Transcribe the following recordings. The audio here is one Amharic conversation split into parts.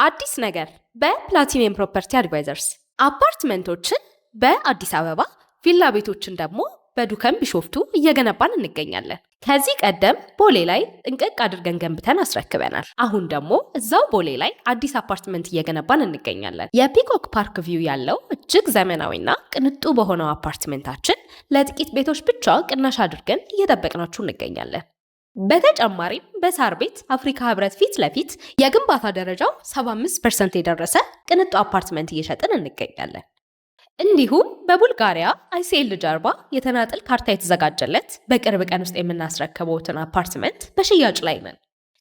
አዲስ ነገር በፕላቲኒየም ፕሮፐርቲ አድቫይዘርስ አፓርትመንቶችን በአዲስ አበባ ቪላ ቤቶችን ደግሞ በዱከም ቢሾፍቱ እየገነባን እንገኛለን። ከዚህ ቀደም ቦሌ ላይ ጥንቅቅ አድርገን ገንብተን አስረክበናል። አሁን ደግሞ እዛው ቦሌ ላይ አዲስ አፓርትመንት እየገነባን እንገኛለን። የፒኮክ ፓርክ ቪው ያለው እጅግ ዘመናዊና ቅንጡ በሆነው አፓርትመንታችን ለጥቂት ቤቶች ብቻ ቅናሽ አድርገን እየጠበቅናችሁ እንገኛለን። በተጨማሪም በሳር ቤት አፍሪካ ህብረት ፊት ለፊት የግንባታ ደረጃው 75% የደረሰ ቅንጡ አፓርትመንት እየሸጥን እንገኛለን። እንዲሁም በቡልጋሪያ አይሲኤል ጀርባ የተናጥል ካርታ የተዘጋጀለት በቅርብ ቀን ውስጥ የምናስረክበውትን አፓርትመንት በሽያጭ ላይ ነን።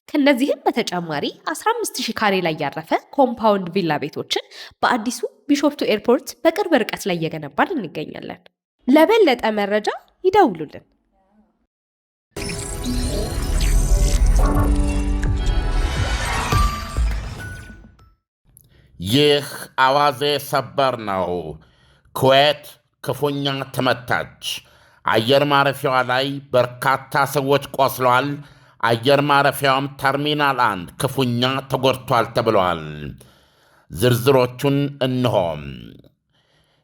ከነዚህም በተጨማሪ 15000 ካሬ ላይ ያረፈ ኮምፓውንድ ቪላ ቤቶችን በአዲሱ ቢሾፍቱ ኤርፖርት በቅርብ ርቀት ላይ እየገነባን እንገኛለን። ለበለጠ መረጃ ይደውሉልን። ይህ አዋዜ ሰበር ነው። ኩዌት ክፉኛ ተመታች። አየር ማረፊያዋ ላይ በርካታ ሰዎች ቆስለዋል። አየር ማረፊያዋም ተርሚናል 1 ክፉኛ ተጎድቷል ተብለዋል። ዝርዝሮቹን እንሆም።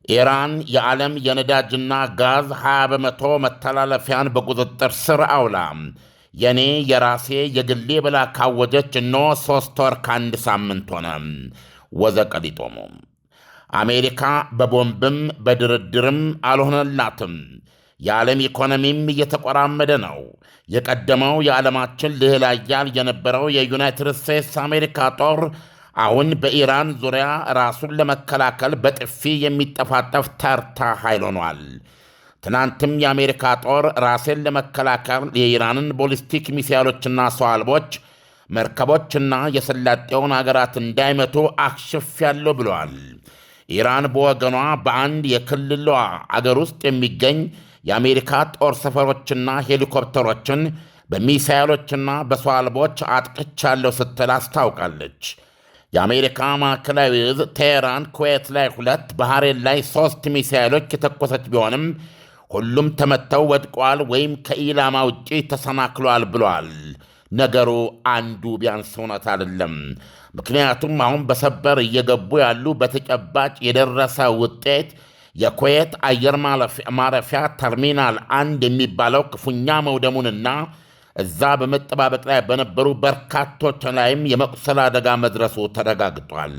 ኢራን የዓለም የነዳጅና ጋዝ 20 በመቶ መተላለፊያን በቁጥጥር ስር አውላ የኔ የራሴ የግሌ ብላ ካወጀች እነሆ 3 ወር ከ1 ሳምንት ሆነ። ወዘቀሊጦሙ አሜሪካ በቦምብም በድርድርም አልሆነላትም። የዓለም ኢኮኖሚም እየተቆራመደ ነው። የቀደመው የዓለማችን ልዕለ ኃያል የነበረው የዩናይትድ ስቴትስ አሜሪካ ጦር አሁን በኢራን ዙሪያ ራሱን ለመከላከል በጥፊ የሚጠፋጠፍ ተርታ ኃይል ሆኗል። ትናንትም የአሜሪካ ጦር ራሴን ለመከላከል የኢራንን ቦሊስቲክ ሚሳይሎችና ሰው አልቦች መርከቦችና የሰላጤውን አገራት እንዳይመቱ አክሽፌያለሁ ብለዋል። ኢራን በወገኗ በአንድ የክልሏ አገር ውስጥ የሚገኝ የአሜሪካ ጦር ሰፈሮችና ሄሊኮፕተሮችን በሚሳይሎችና በሰው አልቦች አጥቅቻለሁ ስትል አስታውቃለች። የአሜሪካ ማዕከላዊ ዕዝ ቴሄራን ኩዌት ላይ 2 ባህሬን ላይ 3 ሚሳይሎች የተኮሰች ቢሆንም ሁሉም ተመተው ወድቀዋል ወይም ከኢላማ ውጪ ተሰናክሏል ብለዋል። ነገሩ አንዱ ቢያንስ እውነት አይደለም። ምክንያቱም አሁን በሰበር እየገቡ ያሉ በተጨባጭ የደረሰ ውጤት የኩዌት አየር ማረፊያ ተርሚናል 1 የሚባለው ክፉኛ መውደሙንና እዛ በመጠባበቅ ላይ በነበሩ በርካቶች ላይም የመቁሰል አደጋ መድረሱ ተረጋግጧል።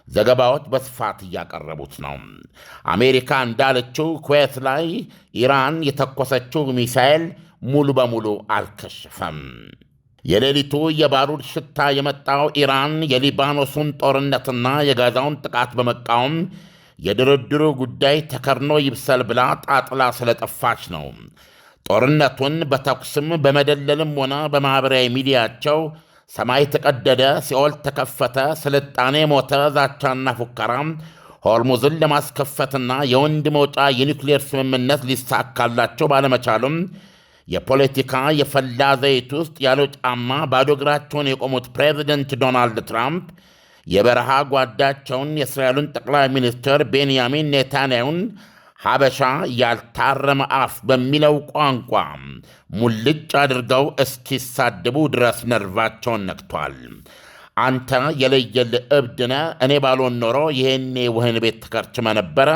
ዘገባዎች በስፋት እያቀረቡት ነው። አሜሪካ እንዳለችው ኩዌት ላይ ኢራን የተኮሰችው ሚሳኤል ሙሉ በሙሉ አልከሸፈም። የሌሊቱ የባሩድ ሽታ የመጣው ኢራን የሊባኖሱን ጦርነትና የጋዛውን ጥቃት በመቃወም የድርድሩ ጉዳይ ተከርኖ ይብሰል ብላ ጣጥላ ስለጠፋች ነው። ጦርነቱን በተኩስም በመደለልም ሆነ በማኅበራዊ ሚዲያቸው ሰማይ ተቀደደ፣ ሲኦል ተከፈተ፣ ስልጣኔ ሞተ፣ ዛቻና ፉከራም ሆርሙዝን ለማስከፈትና የወንድ መውጫ የኒውክሌር ስምምነት ሊሳካላቸው ባለመቻሉም የፖለቲካ የፈላ ዘይት ውስጥ ያለው ጫማ ባዶ እግራቸውን የቆሙት ፕሬዚደንት ዶናልድ ትራምፕ የበረሃ ጓዳቸውን የእስራኤሉን ጠቅላይ ሚኒስትር ቤንያሚን ኔታንያሁን ሀበሻ ያልታረመ አፍ በሚለው ቋንቋ ሙልጭ አድርገው እስኪሳድቡ ድረስ ነርቫቸውን ነክቷል። አንተ የለየል እብድነ፣ እኔ ባልሆን ኖሮ ይሄኔ ውህን ቤት ተከርችመ ነበረ፣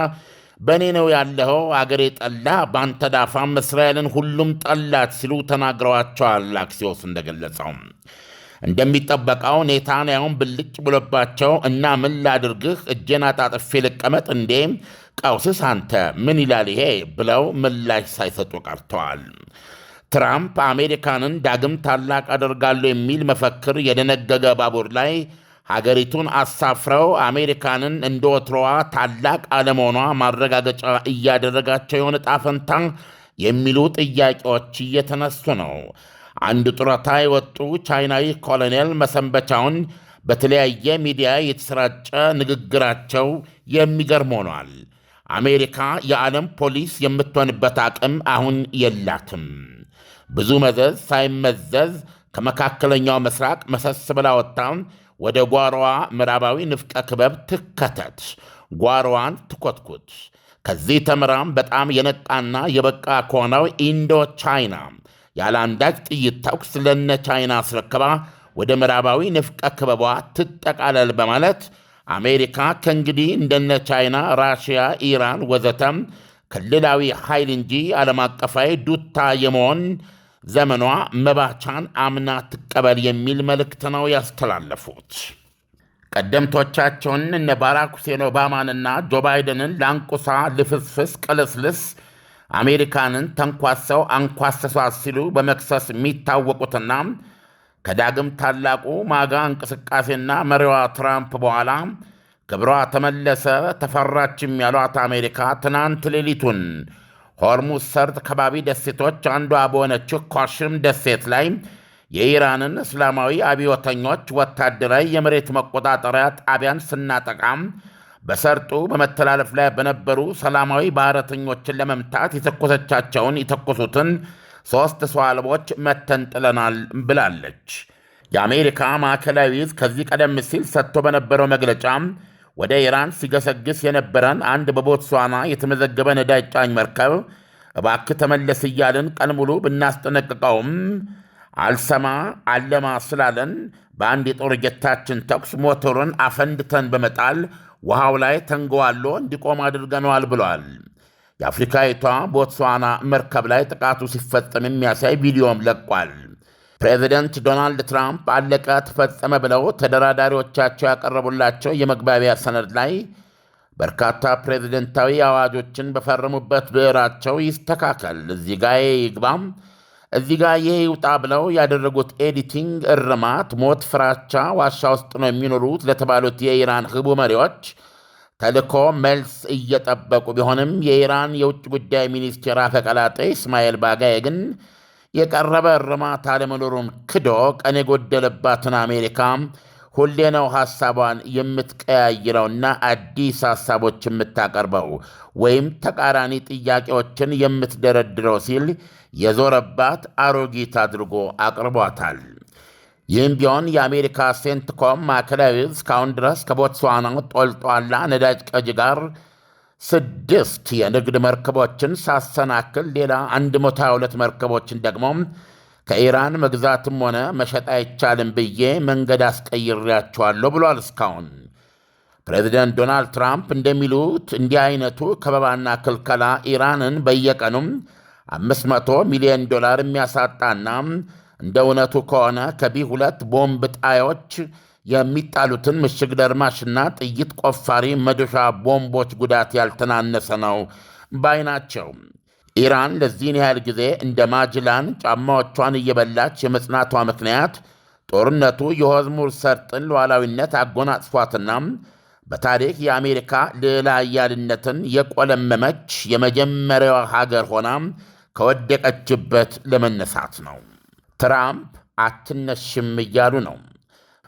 በእኔ ነው ያለኸው፣ አገሬ ጠላ፣ በአንተ ዳፋም እስራኤልን ሁሉም ጠላት ሲሉ ተናግረዋቸዋል። አክሲዮስ እንደገለጸው እንደሚጠበቀው ኔታንያሁን ብልጭ ብሎባቸው እና ምን ላድርግህ፣ እጄን አጣጥፌ ልቀመጥ እንዴ፣ ቀውስስ አንተ ምን ይላል ይሄ ብለው ምላሽ ሳይሰጡ ቀርተዋል። ትራምፕ አሜሪካንን ዳግም ታላቅ አደርጋለሁ የሚል መፈክር የደነገገ ባቡር ላይ ሀገሪቱን አሳፍረው አሜሪካንን እንደ ወትሮዋ ታላቅ አለመሆኗ ማረጋገጫ እያደረጋቸው የሆነ ጣፈንታ የሚሉ ጥያቄዎች እየተነሱ ነው። አንድ ጡረታ የወጡ ቻይናዊ ኮሎኔል መሰንበቻውን በተለያየ ሚዲያ የተሰራጨ ንግግራቸው የሚገርም ሆኗል። አሜሪካ የዓለም ፖሊስ የምትሆንበት አቅም አሁን የላትም። ብዙ መዘዝ ሳይመዘዝ ከመካከለኛው ምስራቅ መሰስ ብላ ወጥታ ወደ ጓሮዋ ምዕራባዊ ንፍቀ ክበብ ትከተት፣ ጓሮዋን ትኮትኩት። ከዚህ ተምራም በጣም የነቃና የበቃ ከሆነው ኢንዶ ቻይና ያለ አንዳች ጥይት ተኩስ ለነ ቻይና አስረክባ ወደ ምዕራባዊ ንፍቀ ክበቧ ትጠቃለል በማለት አሜሪካ ከእንግዲህ እንደነ ቻይና፣ ራሽያ፣ ኢራን ወዘተም ክልላዊ ኃይል እንጂ ዓለም አቀፋዊ ዱታ የመሆን ዘመኗ መባቻን አምና ትቀበል የሚል መልእክት ነው ያስተላለፉት። ቀደምቶቻቸውን እነ ባራክ ሁሴን ኦባማንና ጆ ባይደንን ላንቁሳ ልፍስፍስ ቅልስልስ አሜሪካንን ተንኳሰው አንኳሰሷት ሲሉ በመክሰስ የሚታወቁትና ከዳግም ታላቁ ማጋ እንቅስቃሴና መሪዋ ትራምፕ በኋላ ክብሯ ተመለሰ ተፈራችም ያሏት አሜሪካ ትናንት ሌሊቱን ሆርሙዝ ሰርጥ ከባቢ ደሴቶች አንዷ በሆነችው ኮሽም ደሴት ላይ የኢራንን እስላማዊ አብዮተኞች ወታደራዊ የመሬት መቆጣጠሪያ ጣቢያን ስናጠቃም በሰርጡ በመተላለፍ ላይ በነበሩ ሰላማዊ ባህረተኞችን ለመምታት የተኮሱትን 3 ሰው አልቦች መተን ጥለናል ብላለች። የአሜሪካ ማዕከላዊ ዕዝ ከዚህ ቀደም ሲል ሰጥቶ በነበረው መግለጫ ወደ ኢራን ሲገሰግስ የነበረን አንድ በቦትስዋና የተመዘገበ ነዳጅ ጫኝ መርከብ እባክህ ተመለስ እያልን ቀን ሙሉ ብናስጠነቅቀውም አልሰማ አለማ ስላለን በአንድ የጦር ጀታችን ተኩስ ሞተሩን አፈንድተን በመጣል ውሃው ላይ ተንገዋሎ እንዲቆም አድርገነዋል ብሏል። የአፍሪካዊቷ ቦትስዋና መርከብ ላይ ጥቃቱ ሲፈጸም የሚያሳይ ቪዲዮም ለቋል። ፕሬዚደንት ዶናልድ ትራምፕ አለቀ ተፈጸመ ብለው ተደራዳሪዎቻቸው ያቀረቡላቸው የመግባቢያ ሰነድ ላይ በርካታ ፕሬዚደንታዊ አዋጆችን በፈረሙበት ብዕራቸው ይስተካከል፣ እዚህ ጋ ይግባም፣ እዚህ ጋ ይህ ይውጣ ብለው ያደረጉት ኤዲቲንግ እርማት ሞት ፍራቻ ዋሻ ውስጥ ነው የሚኖሩት ለተባሉት የኢራን ህቡ መሪዎች ተልኮ መልስ እየጠበቁ ቢሆንም የኢራን የውጭ ጉዳይ ሚኒስቴር አፈቀላጤ እስማኤል ባጋዬ ግን የቀረበ እርማት አለመኖሩን ክዶ ቀን የጎደለባትን አሜሪካ ሁሌ ነው ሐሳቧን የምትቀያይረውና አዲስ ሐሳቦች የምታቀርበው ወይም ተቃራኒ ጥያቄዎችን የምትደረድረው ሲል የዞረባት አሮጊት አድርጎ አቅርቧታል። ይህም ቢሆን የአሜሪካ ሴንትኮም ማዕከላዊ ዕዝ እስካሁን ድረስ ከቦትስዋና ጦልጧላ ነዳጅ ቀጂ ጋር 6 የንግድ መርከቦችን ሳሰናክል ሌላ 122 መርከቦችን ደግሞ ከኢራን መግዛትም ሆነ መሸጥ አይቻልም ብዬ መንገድ አስቀይሬያቸዋለሁ ብሏል። እስካሁን ፕሬዚደንት ዶናልድ ትራምፕ እንደሚሉት እንዲህ አይነቱ ከበባና ክልከላ ኢራንን በየቀኑም $500 ሚሊዮን የሚያሳጣና እንደ እውነቱ ከሆነ ከቢ2 ቦምብ ጣዮች የሚጣሉትን ምሽግ ደርማሽና ጥይት ቆፋሪ መዶሻ ቦምቦች ጉዳት ያልተናነሰ ነው ባይ ናቸው። ኢራን ለዚህን ያህል ጊዜ እንደ ማጅላን ጫማዎቿን እየበላች የመጽናቷ ምክንያት ጦርነቱ የሆርሙዝ ሰርጥን ሉዓላዊነት አጎናጽፏትና በታሪክ የአሜሪካ ልዕለ ኃያልነትን የቆለመመች የመጀመሪያዋ ሀገር ሆና ከወደቀችበት ለመነሳት ነው። ትራምፕ አትነሽም እያሉ ነው።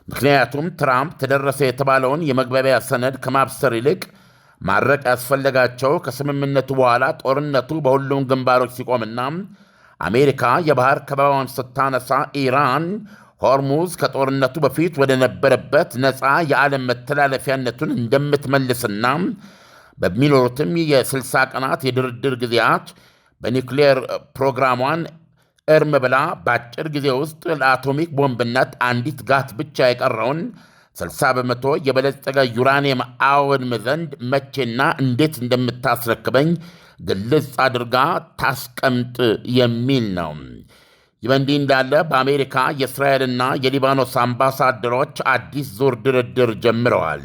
ምክንያቱም ትራምፕ ተደረሰ የተባለውን የመግባቢያ ሰነድ ከማብሰር ይልቅ ማድረቅ ያስፈለጋቸው ከስምምነቱ በኋላ ጦርነቱ በሁሉም ግንባሮች ሲቆምና አሜሪካ የባህር ከበባውን ስታነሳ ኢራን ሆርሙዝ ከጦርነቱ በፊት ወደ ነበረበት ነፃ የዓለም መተላለፊያነቱን እንደምትመልስና በሚኖሩትም የ60 ቀናት የድርድር ጊዜያት በኒውክሌር ፕሮግራሟን እርም ብላ በአጭር ጊዜ ውስጥ ለአቶሚክ ቦምብነት አንዲት ጋት ብቻ የቀረውን 60 በመቶ የበለጸገ ዩራኒየም አወድም ዘንድ መቼና እንዴት እንደምታስረክበኝ ግልጽ አድርጋ ታስቀምጥ የሚል ነው። ይህ በእንዲህ እንዳለ በአሜሪካ የእስራኤልና የሊባኖስ አምባሳደሮች አዲስ ዙር ድርድር ጀምረዋል።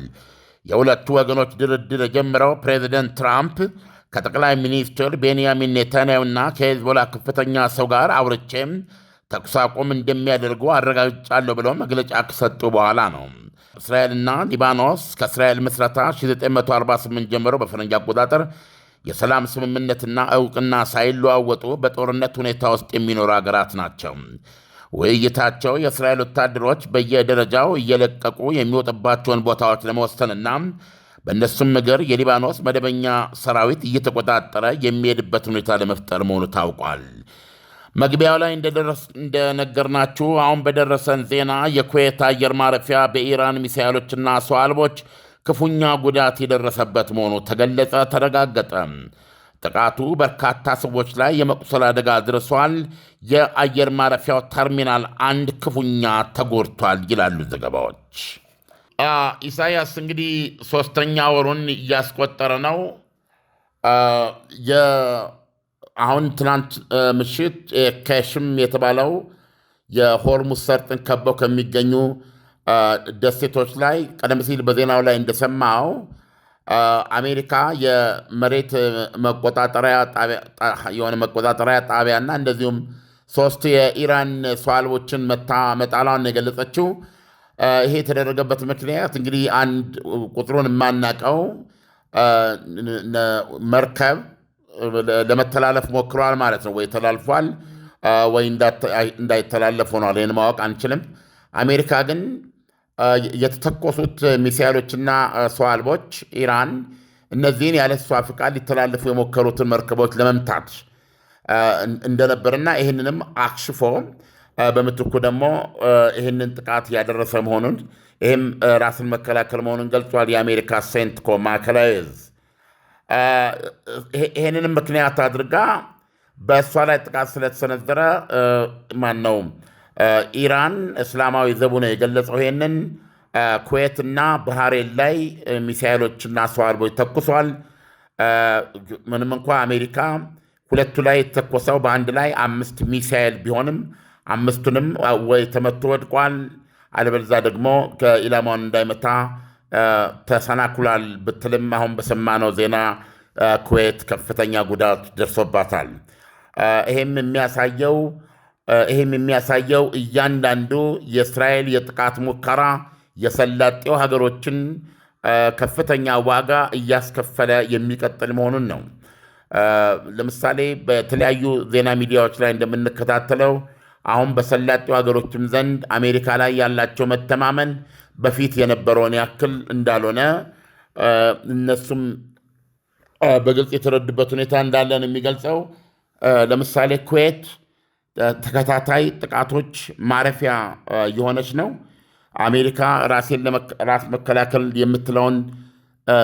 የሁለቱ ወገኖች ድርድር የጀምረው ፕሬዚደንት ትራምፕ ከጠቅላይ ሚኒስትር ቤንያሚን ኔታንያሁና ከሄዝቦላ ከፍተኛ ሰው ጋር አውርቼም ተኩስ አቁም እንደሚያደርጉ አረጋግጫለሁ ብለው መግለጫ ከሰጡ በኋላ ነው። እስራኤልና ሊባኖስ ከእስራኤል ምስረታ 1948 ጀምሮ በፈረንጅ አቆጣጠር የሰላም ስምምነትና ዕውቅና ሳይለዋወጡ በጦርነት ሁኔታ ውስጥ የሚኖሩ አገራት ናቸው። ውይይታቸው የእስራኤል ወታደሮች በየደረጃው እየለቀቁ የሚወጥባቸውን ቦታዎች ለመወሰንና በእነሱም እግር የሊባኖስ መደበኛ ሰራዊት እየተቆጣጠረ የሚሄድበት ሁኔታ ለመፍጠር መሆኑ ታውቋል። መግቢያው ላይ እንደነገርናችሁ አሁን በደረሰን ዜና የኩዌት አየር ማረፊያ በኢራን ሚሳይሎችና ሰው አልቦች ክፉኛ ጉዳት የደረሰበት መሆኑ ተገለጸ፣ ተረጋገጠ። ጥቃቱ በርካታ ሰዎች ላይ የመቁሰል አደጋ አድርሷል። የአየር ማረፊያው ተርሚናል 1 ክፉኛ ተጎድቷል ይላሉ ዘገባዎች። ኢሳያስ እንግዲህ 3ኛ ወሩን እያስቆጠረ ነው። አሁን ትናንት ምሽት ከሽም የተባለው የሆርሙዝ ሰርጥን ከበው ከሚገኙ ደሴቶች ላይ ቀደም ሲል በዜናው ላይ እንደሰማው አሜሪካ የመሬት መቆጣጠሪያ ጣቢያና እንደዚሁም 3 የኢራን ሰው አልቦችን መጣሏን የገለጸችው። ይሄ የተደረገበት ምክንያት እንግዲህ አንድ ቁጥሩን የማናቀው መርከብ ለመተላለፍ ሞክረዋል ማለት ነው። ወይ ተላልፏል ወይ እንዳይተላለፍ ሆኗል። ይህን ማወቅ አንችልም። አሜሪካ ግን የተተኮሱት ሚሳይሎችና ሰው አልቦች ኢራን እነዚህን ያለ እሷ ፍቃድ ሊተላለፉ የሞከሩትን መርከቦች ለመምታት እንደነበርና ይህንንም አክሽፎ በምትኩ ደግሞ ይህንን ጥቃት ያደረሰ መሆኑን ይህም ራስን መከላከል መሆኑን ገልጿል። የአሜሪካ ሴንትኮም ማዕከላዊ እዝ ይህንንም ምክንያት አድርጋ በእሷ ላይ ጥቃት ስለተሰነዘረ ማነው ኢራን እስላማዊ ዘቡ ነው የገለጸው። ይህንን ኩዌትና ባህሬን ላይ ሚሳይሎችና ሰው አልቦች ተኩሷል። ምንም እንኳ አሜሪካ ሁለቱ ላይ የተተኮሰው በአንድ ላይ 5 ሚሳይል ቢሆንም 5ቱንም ወይ ተመቶ ወድቋል፣ አለበለዚያ ደግሞ ከኢላማውን እንዳይመታ ተሰናክሏል ብትልም አሁን በሰማነው ዜና ኩዌት ከፍተኛ ጉዳት ደርሶባታል። ይሄም የሚያሳየው እያንዳንዱ የእስራኤል የጥቃት ሙከራ የሰላጤው ሀገሮችን ከፍተኛ ዋጋ እያስከፈለ የሚቀጥል መሆኑን ነው። ለምሳሌ በተለያዩ ዜና ሚዲያዎች ላይ እንደምንከታተለው አሁን በሰላጤው ሀገሮችም ዘንድ አሜሪካ ላይ ያላቸው መተማመን በፊት የነበረውን ያክል እንዳልሆነ እነሱም በግልጽ የተረዱበት ሁኔታ እንዳለን የሚገልጸው። ለምሳሌ ኩዌት ተከታታይ ጥቃቶች ማረፊያ የሆነች ነው። አሜሪካ ራስ መከላከል የምትለውን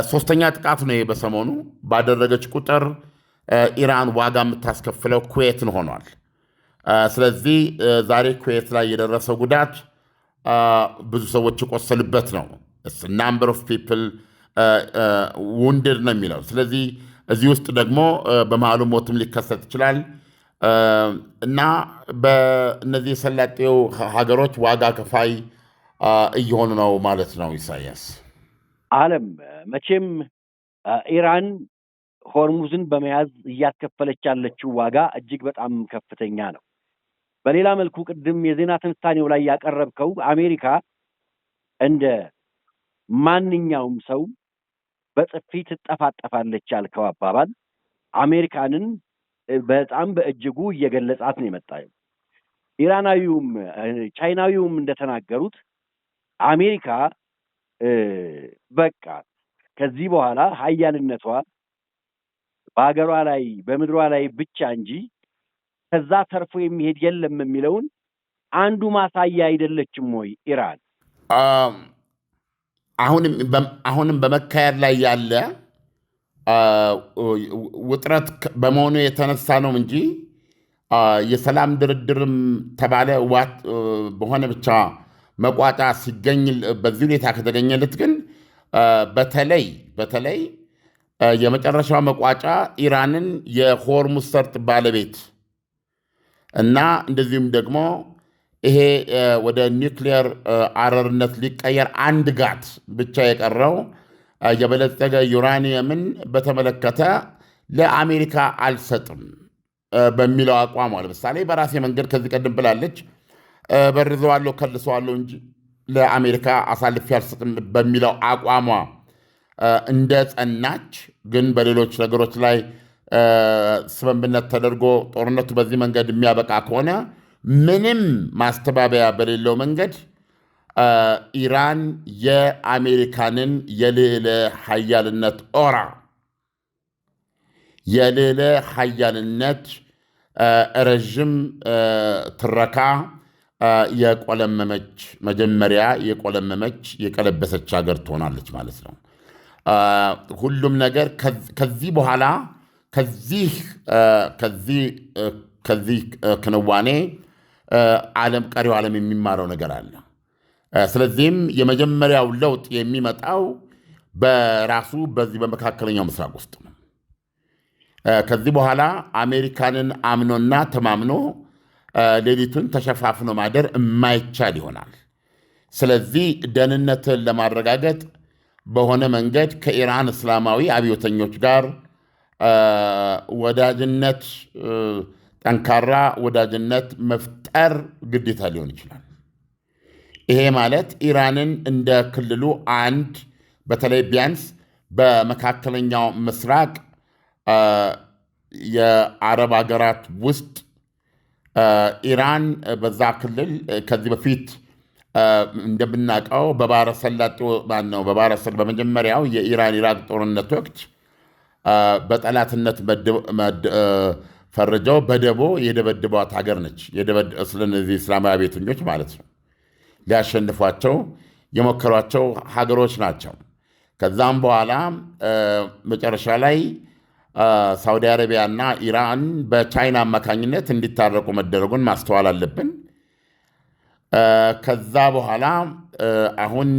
3ኛ ጥቃት ነው በሰሞኑ ባደረገች ቁጥር ኢራን ዋጋ የምታስከፍለው ኩዌትን ሆኗል። ስለዚህ ዛሬ ኩዌት ላይ የደረሰው ጉዳት ብዙ ሰዎች የቆሰሉበት ነው። ናምበር ኦፍ ፒፕል ውንድድ ነው የሚለው። ስለዚህ እዚህ ውስጥ ደግሞ በመሃሉ ሞትም ሊከሰት ይችላል እና በእነዚህ የሰላጤው ሀገሮች ዋጋ ከፋይ እየሆኑ ነው ማለት ነው። ኢሳያስ ዓለም መቼም ኢራን ሆርሙዝን በመያዝ እያስከፈለች ያለችው ዋጋ እጅግ በጣም ከፍተኛ ነው። በሌላ መልኩ ቅድም የዜና ትንታኔው ላይ ያቀረብከው አሜሪካ እንደ ማንኛውም ሰው በጥፊ ትጠፋጠፋለች ያልከው አባባል አሜሪካንን በጣም በእጅጉ እየገለጻት ነው የመጣው። ኢራናዊውም ቻይናዊውም እንደተናገሩት አሜሪካ በቃ ከዚህ በኋላ ሀያልነቷ በሀገሯ ላይ በምድሯ ላይ ብቻ እንጂ ከዛ ተርፎ የሚሄድ የለም የሚለውን አንዱ ማሳያ አይደለችም ወይ ኢራን? አሁንም በመካሄድ ላይ ያለ ውጥረት በመሆኑ የተነሳ ነው እንጂ የሰላም ድርድርም ተባለ በሆነ ብቻ መቋጫ ሲገኝ በዚህ ሁኔታ ከተገኘለት ግን በተለይ የመጨረሻው መቋጫ ኢራንን የሆርሙዝ ሰርጥ ባለቤት እና እንደዚሁም ደግሞ ይሄ ወደ ኒውክሊየር አረርነት ሊቀየር አንድ ጋት ብቻ የቀረው የበለጸገ ዩራኒየምን በተመለከተ ለአሜሪካ አልሰጥም በሚለው አቋሟ፣ ለምሳሌ በራሴ መንገድ ከዚህ ቀደም ብላለች፣ በርዘዋለሁ ከልሰዋለሁ እንጂ ለአሜሪካ አሳልፌ አልሰጥም በሚለው አቋሟ እንደ ጸናች፣ ግን በሌሎች ነገሮች ላይ ስምምነት ተደርጎ ጦርነቱ በዚህ መንገድ የሚያበቃ ከሆነ ምንም ማስተባበያ በሌለው መንገድ ኢራን የአሜሪካንን የልዕለ ሀያልነት የልዕለ ሀያልነት ረዥም ትረካ መጀመሪያ የቀለበሰች ሀገር ትሆናለች ማለት ነው። ሁሉም ነገር ከዚህ በኋላ ከዚህ ክንዋኔ ቀሪው ዓለም የሚማረው ነገር አለ። ስለዚህም የመጀመሪያው ለውጥ የሚመጣው በራሱ በዚህ በመካከለኛው ምስራቅ ውስጥ ነው። ከዚህ በኋላ አሜሪካንን አምኖና ተማምኖ ሌሊቱን ተሸፋፍኖ ማደር የማይቻል ይሆናል። ስለዚህ ደህንነትን ለማረጋገጥ በሆነ መንገድ ከኢራን እስላማዊ አብዮተኞች ጋር ወዳጅነት፣ ጠንካራ ወዳጅነት መፍጠር ግዴታ ሊሆን ይችላል። ይሄ ማለት ኢራንን እንደ ክልሉ አንድ በተለይ ቢያንስ በመካከለኛው ምስራቅ የአረብ ሀገራት ውስጥ ኢራን በዛ ክልል ከዚህ በፊት እንደምናውቀው በመጀመሪያው የኢራን ኢራቅ ጦርነት ወቅት በጠላትነት ፈርጀው በደቦ የደበድቧት ሀገር ነች። ስለነዚህ እስላማዊ ቤተኞች ማለት ነው። ሊያሸንፏቸው የሞከሯቸው ሀገሮች ናቸው። ከዛም በኋላ መጨረሻ ላይ ሳውዲ አረቢያና ኢራን በቻይና አማካኝነት እንዲታረቁ መደረጉን ማስተዋል አለብን። ከዛ በኋላ አሁን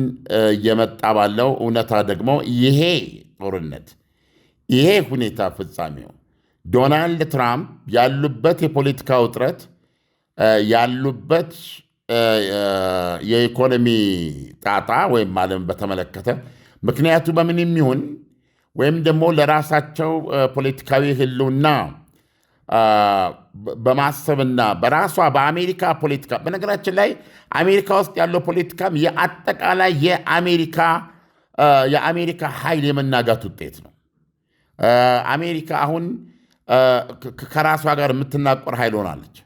እየመጣ ባለው እውነታ ደግሞ ይሄ ጦርነት፣ ይሄ ሁኔታ ፍጻሜው ዶናልድ ትራምፕ ያሉበት የፖለቲካ ውጥረት፣ ያሉበት የኢኮኖሚ ጣጣ ወይም ዓለም በተመለከተ ምክንያቱ በምንም ይሁን ወይም ደግሞ ለራሳቸው ፖለቲካዊ ህልውና በማሰብና በራሷ በአሜሪካ ፖለቲካ፣ በነገራችን ላይ አሜሪካ ውስጥ ያለው ፖለቲካም የአጠቃላይ የአሜሪካ ኃይል የመናጋት ውጤት ነው። አሜሪካ አሁን ከራሷ ጋር የምትናቆር ኃይል ሆናለች።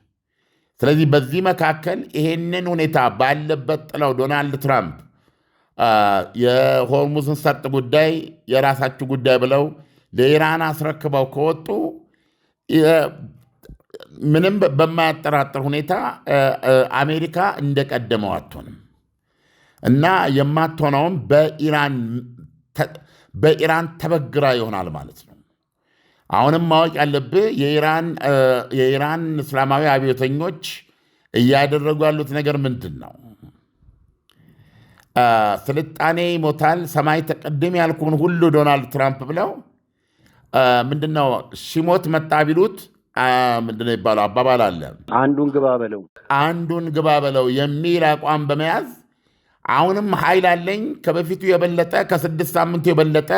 ስለዚህ በዚህ መካከል ይሄንን ሁኔታ ባለበት ጥለው ዶናልድ ትራምፕ የሆርሙዝን ሰርጥ ጉዳይ የራሳችሁ ጉዳይ ብለው ለኢራን አስረክበው ከወጡ ምንም በማያጠራጥር ሁኔታ አሜሪካ እንደቀደመው አትሆንም እና የማትሆነውም በኢራን ተበግራ ይሆናል ማለት ነው። አሁንም ማወቅ ያለብህ የኢራን እስላማዊ አብዮተኞች እያደረጉ ያሉት ነገር ምንድን ነው? ስልጣኔ ይሞታል፣ ሰማይ ተቀድም ያልኩን ሁሉ ዶናልድ ትራምፕ ብለው ምንድነው ሲሞት መጣ ቢሉት ምንድነው ይባለው አባባል አለ፣ አንዱን ግባ በለው የሚል አቋም በመያዝ አሁንም ኃይል አለኝ ከበፊቱ የበለጠ ከ6 ሳምንቱ የበለጠ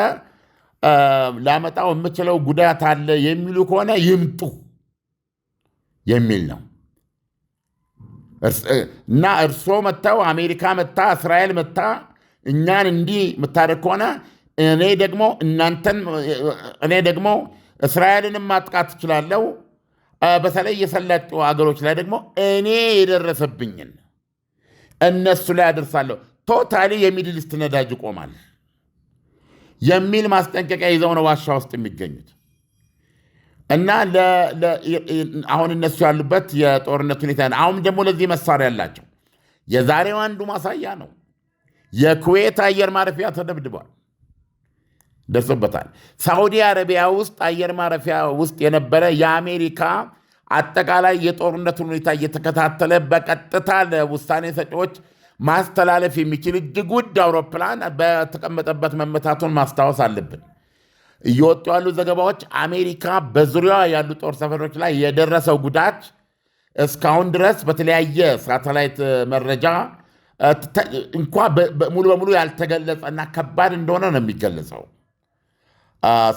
ላመጣው የምችለው ጉዳት አለ የሚሉ ከሆነ ይምጡ የሚል ነው እና እርስዎ መጥተው አሜሪካ መታ እስራኤል መታ እኛን እንዲህ የምታደርግ ከሆነ እኔ ደግሞ እስራኤልንም ማጥቃት እችላለሁ፣ በተለይ የሰለጡ ሀገሮች ላይ ደግሞ እኔ የደረሰብኝን እነሱ ላይ አደርሳለሁ፣ ቶታሊ የሚድል ኢስት ነዳጅ ይቆማል የሚል ማስጠንቀቂያ ይዘው ነው ዋሻ ውስጥ የሚገኙት እና አሁን እነሱ ያሉበት የጦርነት ሁኔታ ነው። አሁን ደግሞ ለዚህ መሳሪያ ያላቸው የዛሬው አንዱ ማሳያ ነው። የኩዌት አየር ማረፊያ ተደብድቧል፣ ደርሶበታል። ሳዑዲ አረቢያ ውስጥ አየር ማረፊያ ውስጥ የነበረ የአሜሪካ አጠቃላይ የጦርነቱን ሁኔታ እየተከታተለ በቀጥታ ለውሳኔ ሰጪዎች ማስተላለፍ የሚችል እጅግ ውድ አውሮፕላን በተቀመጠበት መመታቱን ማስታወስ አለብን። እየወጡ ያሉ ዘገባዎች አሜሪካ በዙሪያዋ ያሉ ጦር ሰፈሮች ላይ የደረሰው ጉዳት እስካሁን ድረስ በተለያየ ሳተላይት መረጃ እንኳ ሙሉ በሙሉ ያልተገለጸና ከባድ እንደሆነ ነው የሚገለጸው።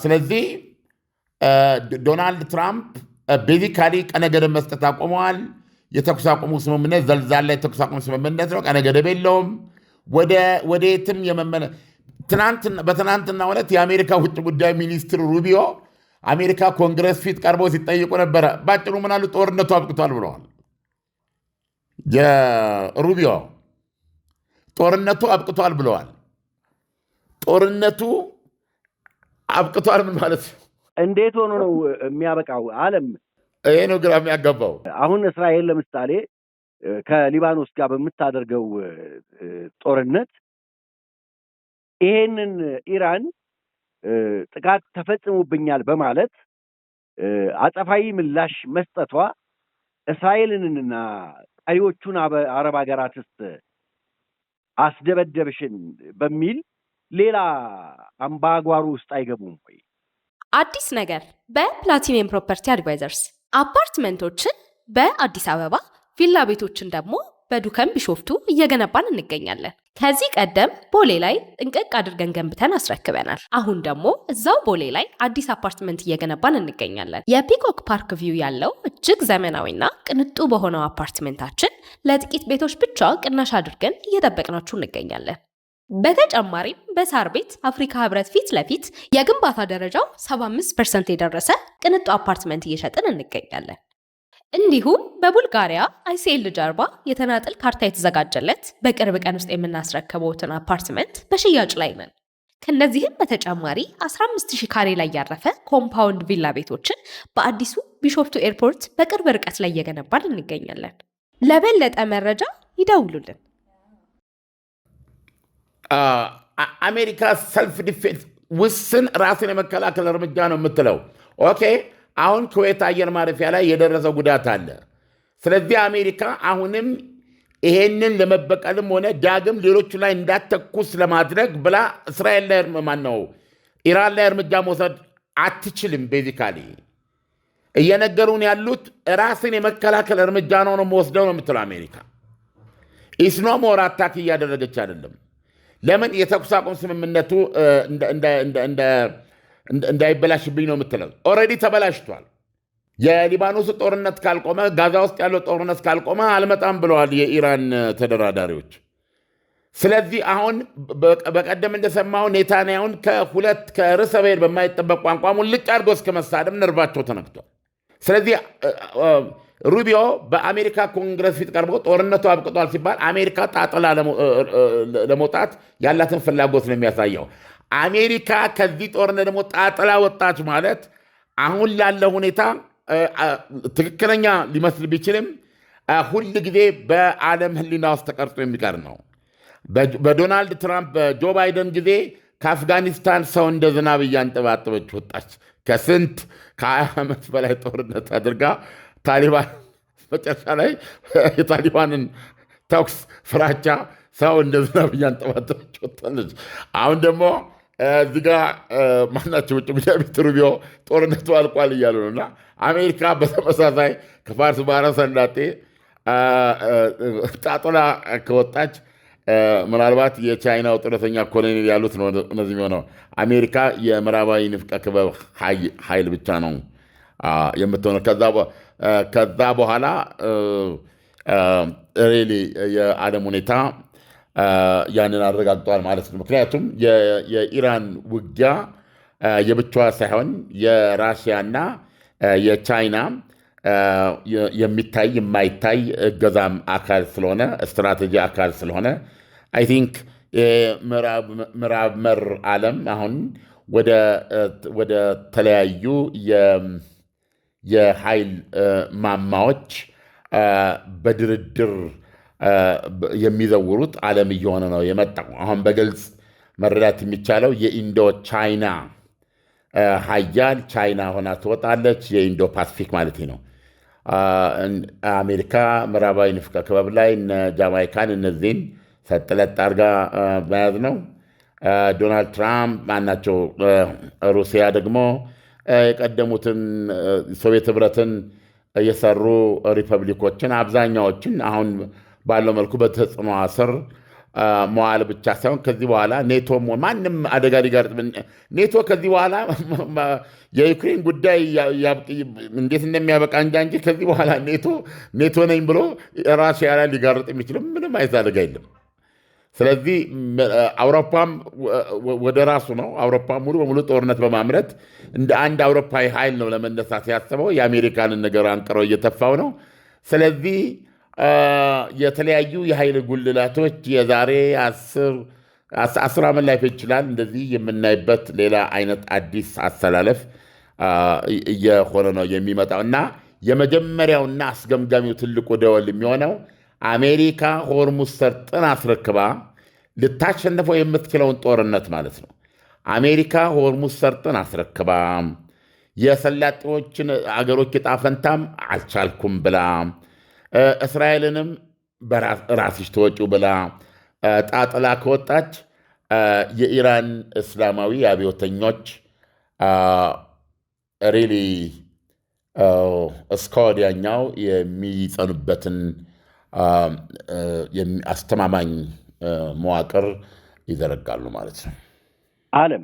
ስለዚህ ዶናልድ ትራምፕ ቤዚካሊ ቀነ ገደብ መስጠት አቁመዋል። የተኩስ አቁሙ ስምምነት ዘልዛላ የተኩስ አቁሙ ስምምነት ነው፣ ቀነ ገደብ የለውም። ወደ የትም በትናንትና ዕለት የአሜሪካ ውጭ ጉዳይ ሚኒስትር ሩቢዮ አሜሪካ ኮንግረስ ፊት ቀርበው ሲጠይቁ ነበረ። ባጭሩ ምን አሉ? ጦርነቱ አብቅቷል ብለዋል። የሩቢዮ ጦርነቱ አብቅቷል ብለዋል። ጦርነቱ አብቅቷል ምን ማለት ነው? እንዴት ሆኖ ነው የሚያበቃው? ዓለም ይሄ ነው ግራ የሚያጋባው። አሁን እስራኤል ለምሳሌ ከሊባኖስ ጋር በምታደርገው ጦርነት ይሄንን ኢራን ጥቃት ተፈጽሞብኛል በማለት አጸፋዊ ምላሽ መስጠቷ እስራኤልንና ቀሪዎቹን አረብ ሀገራትስ አስደበደብሽን በሚል ሌላ አምባጓሮ ውስጥ አይገቡም ወይ? አዲስ ነገር በፕላቲኒየም ፕሮፐርቲ አድቫይዘርስ አፓርትመንቶችን በአዲስ አበባ ቪላ ቤቶችን ደግሞ በዱከም ቢሾፍቱ እየገነባን እንገኛለን። ከዚህ ቀደም ቦሌ ላይ ጥንቅቅ አድርገን ገንብተን አስረክበናል። አሁን ደግሞ እዛው ቦሌ ላይ አዲስ አፓርትመንት እየገነባን እንገኛለን። የፒኮክ ፓርክ ቪው ያለው እጅግ ዘመናዊና ቅንጡ በሆነው አፓርትመንታችን ለጥቂት ቤቶች ብቻ ቅናሽ አድርገን እየጠበቅናችሁ እንገኛለን። በተጨማሪም በሳር ቤት አፍሪካ ህብረት ፊት ለፊት የግንባታ ደረጃው 75% የደረሰ ቅንጡ አፓርትመንት እየሸጥን እንገኛለን። እንዲሁም በቡልጋሪያ አይሲኤል ጀርባ የተናጠል ካርታ የተዘጋጀለት በቅርብ ቀን ውስጥ የምናስረክበውትን አፓርትመንት በሽያጭ ላይ ነን። ከነዚህም በተጨማሪ 15000 ካሬ ላይ ያረፈ ኮምፓውንድ ቪላ ቤቶችን በአዲሱ ቢሾፍቱ ኤርፖርት በቅርብ ርቀት ላይ እየገነባን እንገኛለን። ለበለጠ መረጃ ይደውሉልን። አሜሪካ ሰልፍ ዲፌንስ ውስን ራስን የመከላከል እርምጃ ነው የምትለው። ኦኬ፣ አሁን ኩዌት አየር ማረፊያ ላይ የደረሰ ጉዳት አለ። ስለዚህ አሜሪካ አሁንም ይሄንን ለመበቀልም ሆነ ዳግም ሌሎቹ ላይ እንዳተኩስ ለማድረግ ብላ እስራኤል ላይ ኢራን ላይ እርምጃ መውሰድ አትችልም። ቤዚካሊ እየነገሩን ያሉት ራስን የመከላከል እርምጃ ነው መወስደው ነው የምትለው አሜሪካ። ኢስኖ ሞር አታክ እያደረገች አይደለም። ለምን የተኩስ አቁም ስምምነቱ እንዳይበላሽብኝ ነው የምትለው። ኦልሬዲ ተበላሽቷል። የሊባኖስ ጦርነት ካልቆመ፣ ጋዛ ውስጥ ያለው ጦርነት ካልቆመ አልመጣም ብለዋል የኢራን ተደራዳሪዎች። ስለዚህ አሁን በቀደም እንደሰማው ኔታንያሁን ከርዕሰ ብሔር በማይጠበቅ ቋንቋ ሙልጭ አድርጎ እስከ መሳደብ ነርቫቸው ተነክቷል። ስለዚህ ሩቢዮ በአሜሪካ ኮንግረስ ፊት ቀርቦ ጦርነቱ አብቅቷል ሲባል አሜሪካ ጣጥላ ለመውጣት ያላትን ፍላጎት ነው የሚያሳየው። አሜሪካ ከዚህ ጦርነት ደግሞ ጣጥላ ወጣች ማለት አሁን ላለው ሁኔታ ትክክለኛ ሊመስል ቢችልም ሁል ጊዜ በዓለም ሕሊና ውስጥ ተቀርጾ የሚቀር ነው። በዶናልድ ትራምፕ በጆ ባይደን ጊዜ ከአፍጋኒስታን ሰው እንደ ዝናብ እያንጠባጠበች ወጣች። ከ20 ዓመት በላይ ጦርነት አድርጋ ታሊባን መጨረሻ ላይ የታሊባንን ተኩስ ፍራቻ ሰው እንደ ዝናብ እያንጠባጠበች ወጣለች። አሁን ደግሞ እዚጋ ማናቸው ውጭ ጉዳይ ሚኒስትሩ ሩቢዮ ጦርነቱ አልቋል እያሉ ነው። እና አሜሪካ በተመሳሳይ ከፋርስ ባህረ ሰላጤ ጣጥላ ከወጣች ምናልባት የቻይናው ጡረተኛ ኮሎኔል ያሉት ነው እነዚህ የሚሆነው። አሜሪካ የምዕራባዊ ንፍቀ ክበብ ኃይል ብቻ ነው የምትሆነው። ከዛ በኋላ ሬሊ የዓለም ሁኔታ ያንን አረጋግጧል ማለት ነው። ምክንያቱም የኢራን ውጊያ የብቻዋ ሳይሆን የራሽያና የቻይና የሚታይ የማይታይ እገዛም አካል ስለሆነ ስትራቴጂ አካል ስለሆነ አይ ቲንክ ምዕራብ መር ዓለም አሁን ወደ ተለያዩ የኃይል ማማዎች በድርድር የሚዘውሩት ዓለም እየሆነ ነው የመጣው። አሁን በግልጽ መረዳት የሚቻለው የኢንዶ ቻይና ሀያል ቻይና ሆና ትወጣለች። የኢንዶ ፓሲፊክ ማለት ነው። አሜሪካ ምዕራባዊ ንፍቀ ክበብ ላይ እነ ጃማይካን እነዚህን ሰጥለጥ አድርጋ መያዝ ነው። ዶናልድ ትራምፕ ማናቸው፣ ሩሲያ ደግሞ የቀደሙትን ሶቪየት ህብረትን የሰሩ ሪፐብሊኮችን አብዛኛዎችን አሁን ባለው መልኩ በተጽዕኖ ስር መዋል ብቻ ሳይሆን ከዚህ በኋላ ኔቶ ማንም አደጋ ሊጋርጥ ኔቶ ከዚህ በኋላ የዩክሬን ጉዳይ እንዴት እንደሚያበቃ እንጂ ከዚህ በኋላ ኔቶ ነኝ ብሎ ራሽያ ላይ ሊጋርጥ የሚችልም ምንም አይነት አደጋ የለም። ስለዚህ አውሮፓም ወደ ራሱ ነው። አውሮፓ ሙሉ በሙሉ ጦርነት በማምረት እንደ አንድ አውሮፓዊ ኃይል ነው ለመነሳት ያሰበው። የአሜሪካንን ነገር አንቅረው እየተፋው ነው። ስለዚህ የተለያዩ የኃይል ጉልላቶች የዛሬ 10 ዓመት ላይ ይችላል እንደዚህ የምናይበት ሌላ አይነት አዲስ አሰላለፍ እየሆነ ነው የሚመጣው እና የመጀመሪያውና አስገምጋሚው ትልቁ ደወል የሚሆነው አሜሪካ ሆርሙዝ ሰርጥን አስረክባ ልታሸንፈው የምትችለውን ጦርነት ማለት ነው። አሜሪካ ሆርሙዝ ሰርጥን አስረክባ የሰላጤዎችን አገሮች ዕጣ ፈንታም አልቻልኩም ብላ እስራኤልንም ራስሽ ተወጪው ብላ ጣጥላ ከወጣች የኢራን እስላማዊ አብዮተኞች ሪሊ እስከ ወዲያኛው የሚጸኑበትን አስተማማኝ መዋቅር ይዘረጋሉ ማለት ነው። ዓለም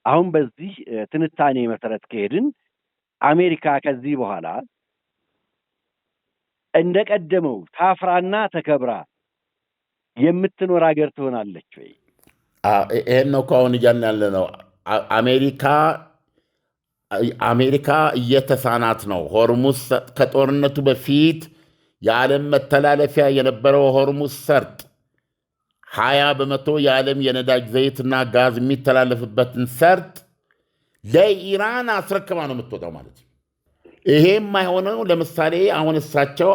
አሁን በዚህ ትንታኔ መሰረት ከሄድን አሜሪካ ከዚህ በኋላ እንደቀደመው ታፍራና ተከብራ የምትኖር ሀገር ትሆናለች ወይ? ይሄን ነው ከአሁን እያልን ያለ ነው። አሜሪካ እየተሳናት ነው። ሆርሙዝ ከጦርነቱ በፊት የዓለም መተላለፊያ የነበረው ሆርሙዝ ሰርጥ 20% የዓለም የነዳጅ ዘይትና ጋዝ የሚተላለፍበትን ሰርጥ ለኢራን አስረክባ ነው የምትወጣው ማለት ነው። ይሄም የማይሆነው ለምሳሌ አሁን እሳቸው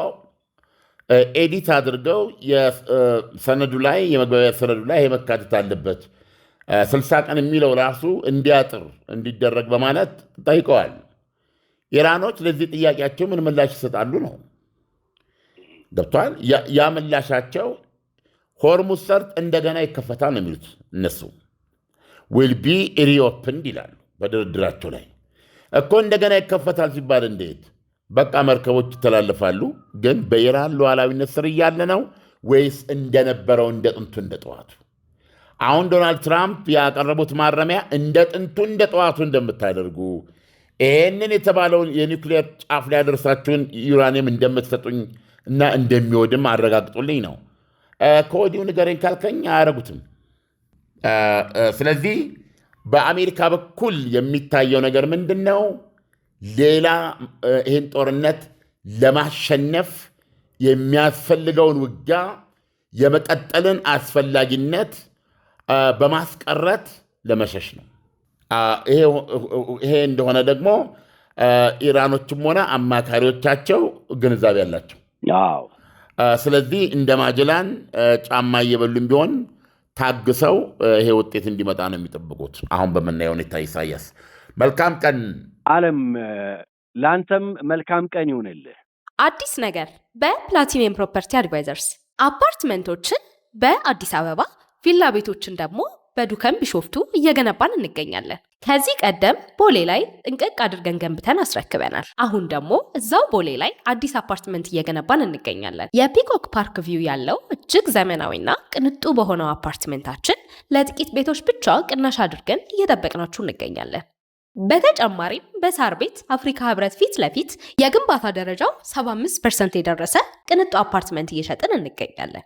ኤዲት አድርገው የሰነዱ ላይ የመግባቢያ ሰነዱ ላይ መካተት አለበት 60 ቀን የሚለው ራሱ እንዲያጥር እንዲደረግ በማለት ጠይቀዋል። ኢራኖች ለዚህ ጥያቄያቸው ምን ምላሽ ይሰጣሉ ነው ገብቷል። ያ ምላሻቸው ሆርሙዝ ሰርጥ እንደገና ይከፈታል ነው የሚሉት እነሱ። ዊል ቢ ሪኦፕንድ ይላሉ በድርድራቸው ላይ እኮ። እንደገና ይከፈታል ሲባል እንዴት? በቃ መርከቦች ይተላለፋሉ፣ ግን በኢራን ሉዓላዊነት ስር እያለ ነው ወይስ እንደነበረው እንደ ጥንቱ እንደ ጠዋቱ? አሁን ዶናልድ ትራምፕ ያቀረቡት ማረሚያ እንደ ጥንቱ እንደ ጠዋቱ እንደምታደርጉ ይህንን የተባለውን የኒውክሌር ጫፍ ላይ ያደርሳችሁን ዩራኒየም እንደምትሰጡኝ እና እንደሚወድም አረጋግጡልኝ ነው። ከወዲሁ ንገረኝ ካልከኝ አያረጉትም። ስለዚህ በአሜሪካ በኩል የሚታየው ነገር ምንድን ነው? ሌላ ይህን ጦርነት ለማሸነፍ የሚያስፈልገውን ውጊያ የመቀጠልን አስፈላጊነት በማስቀረት ለመሸሽ ነው። ይሄ እንደሆነ ደግሞ ኢራኖችም ሆነ አማካሪዎቻቸው ግንዛቤ አላቸው። ስለዚህ እንደ ማጅላን ጫማ እየበሉም ቢሆን ታግሰው ይሄ ውጤት እንዲመጣ ነው የሚጠብቁት። አሁን በምናየው ሁኔታ ኢሳያስ፣ መልካም ቀን። ዓለም ለአንተም መልካም ቀን ይሁንልህ። አዲስ ነገር በፕላቲኒየም ፕሮፐርቲ አድቫይዘርስ አፓርትመንቶችን በአዲስ አበባ ቪላ ቤቶችን ደግሞ በዱከም ቢሾፍቱ እየገነባን እንገኛለን። ከዚህ ቀደም ቦሌ ላይ ጥንቅቅ አድርገን ገንብተን አስረክበናል። አሁን ደግሞ እዛው ቦሌ ላይ አዲስ አፓርትመንት እየገነባን እንገኛለን። የፒኮክ ፓርክ ቪው ያለው እጅግ ዘመናዊና ቅንጡ በሆነው አፓርትመንታችን ለጥቂት ቤቶች ብቻ ቅናሽ አድርገን እየጠበቅናችሁ እንገኛለን። በተጨማሪም በሳር ቤት አፍሪካ ህብረት ፊት ለፊት የግንባታ ደረጃው 75% የደረሰ ቅንጡ አፓርትመንት እየሸጥን እንገኛለን።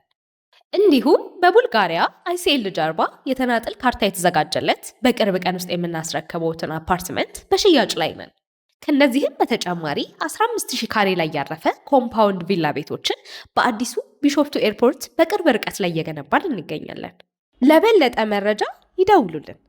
እንዲሁም በቡልጋሪያ አይሲኤል ጀርባ የተናጠል ካርታ የተዘጋጀለት በቅርብ ቀን ውስጥ የምናስረክበውትን አፓርትመንት በሽያጭ ላይ ነን። ከነዚህም በተጨማሪ 15000 ካሬ ላይ ያረፈ ኮምፓውንድ ቪላ ቤቶችን በአዲሱ ቢሾፍቱ ኤርፖርት በቅርብ ርቀት ላይ እየገነባን እንገኛለን። ለበለጠ መረጃ ይደውሉልን።